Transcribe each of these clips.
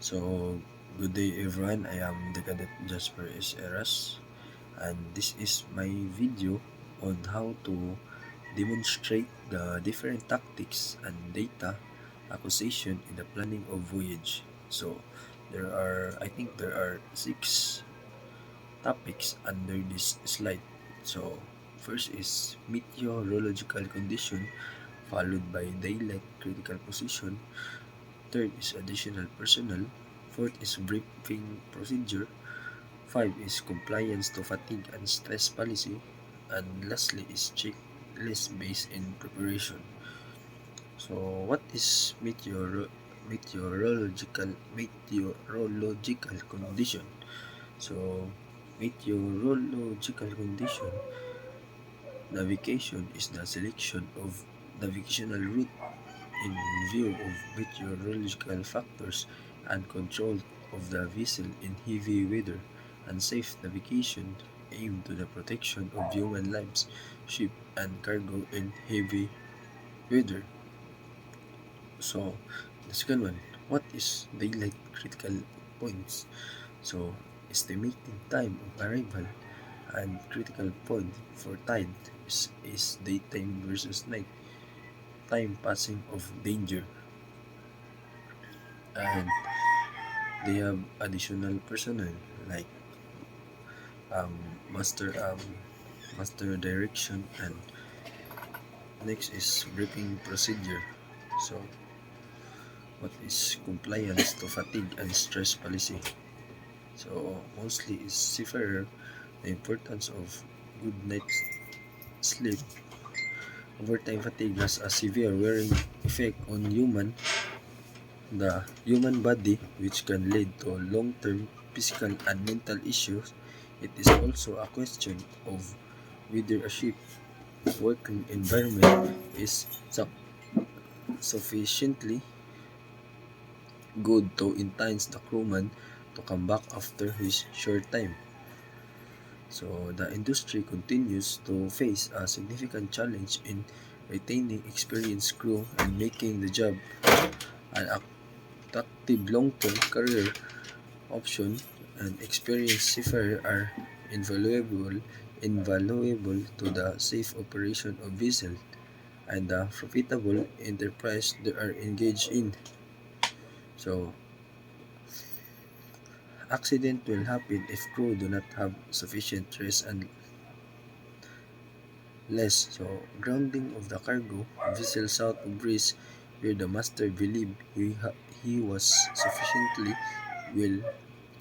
So, good day everyone. I am the Cadet Jasper S. Eras, and this is my video on how to demonstrate the different tactics and data acquisition in the planning of voyage. So, I think there are 6 topics under this slide. So, first is meteorological condition, followed by daylight critical position. Third is additional personnel. Fourth is briefing procedure. 5 is compliance to fatigue and stress policy. And lastly is checklist based in preparation. So what is meteorological condition? So meteorological condition navigation is the selection of navigational route in view of meteorological factors and control of the vessel in heavy weather and safe navigation aimed to the protection of human lives, ship, and cargo in heavy weather. So, the second one, what is daylight critical points? So, estimating time of arrival and critical point for tide is daytime versus night time passing of danger, and they have additional personnel like um, master master direction, and next is briefing procedure. So what is compliance to fatigue and stress policy? So mostly is seafarer the importance of good night's sleep. Overtime fatigue has a severe wearing effect on the human body, which can lead to long-term physical and mental issues. It is also a question of whether a ship working environment is sufficiently good to entice the crewman to come back after his short time. So the industry continues to face a significant challenge in retaining experienced crew and making the job an attractive long-term career option, and experienced seafarers are invaluable to the safe operation of vessels and the profitable enterprise they are engaged in. So, accident will happen if crew do not have sufficient rest and less. So, grounding of the cargo vessel south of Greece, where the master believed he was sufficiently well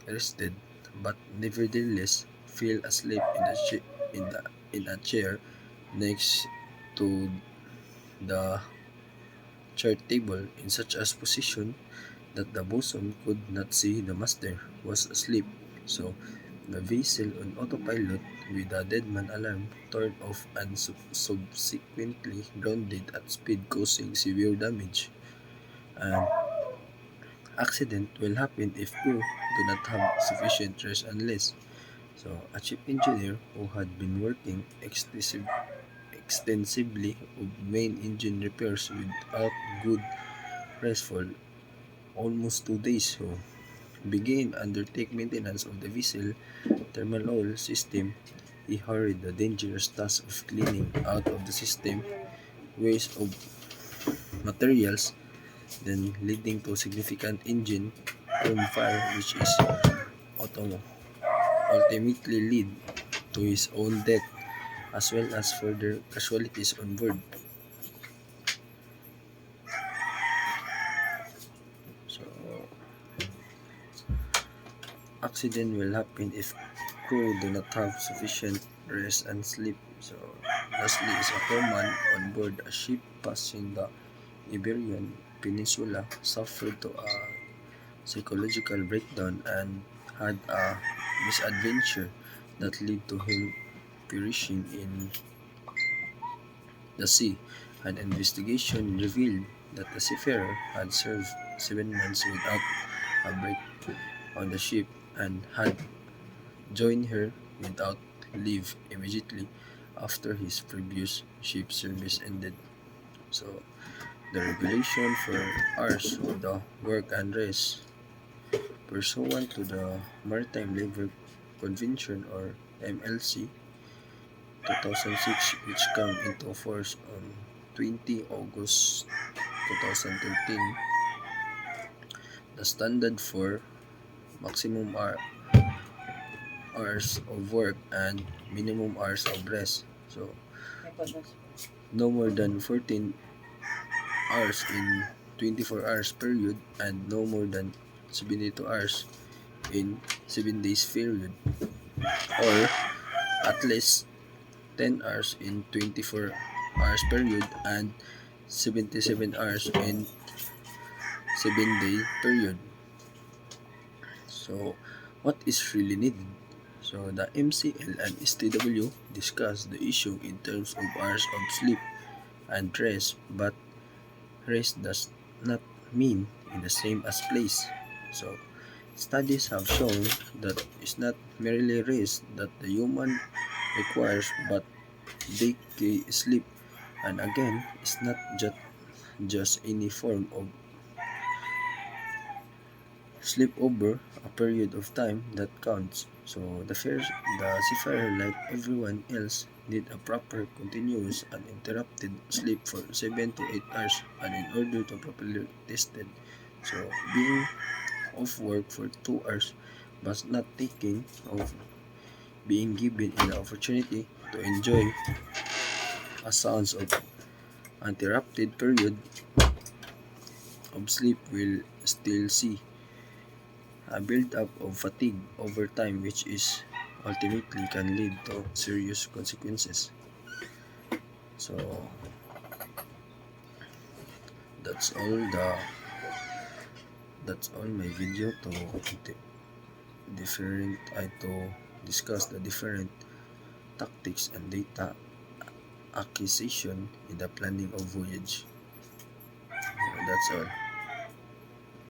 rested, but nevertheless fell asleep in a chair next to the chart table in such a position that the bosun could not see the master was asleep. So the vessel on autopilot with the deadman alarm turned off and subsequently grounded at speed, causing severe damage. And accident will happen if crew do not have sufficient rest unless. So a chief engineer who had been working extensively of main engine repairs without good rest for almost 2 days, so began undertake maintenance of the vessel thermal oil system. He hurried the dangerous task of cleaning out of the system waste of materials, then leading to significant engine room fire, which is auto ultimately lead to his own death as well as further casualties on board. So accident will happen if crew do not have sufficient rest and sleep. So lastly is a crewman on board a ship passing the Iberian Peninsula suffered to a psychological breakdown and had a misadventure that led to him perishing in the sea. An investigation revealed that the seafarer had served 7 months without a break on the ship and had joined her without leave immediately after his previous ship service ended. So the regulation for hours of the work and rest Pursuant to the Maritime Labour Convention or MLC 2006, which came into force on 20 August 2013, the standard for maximum hours of work and minimum hours of rest. So, no more than 14 hours in 24 hours period and no more than 72 hours in 7 days period, or at least 10 hours in 24 hours period and 77 hours in 7-day period. So, what is really needed? So, the MCL and STW discuss the issue in terms of hours of sleep and rest, but rest does not mean in the same as place. So, studies have shown that it's not merely rest that the human requires, but decay sleep. And again, it's not just any form of sleep over a period of time that counts. So the seafarer, like everyone else, need a proper, continuous, uninterrupted sleep for 7 to 8 hours, and in order to properly tested. So being off work for 2 hours but not taking of being given an opportunity to enjoy a sounds of uninterrupted period of sleep will still see a build-up of fatigue over time, which is ultimately can lead to serious consequences. So that's all the that's all my video to different to discuss the different tactics and data acquisition in the planning of voyage. That's all.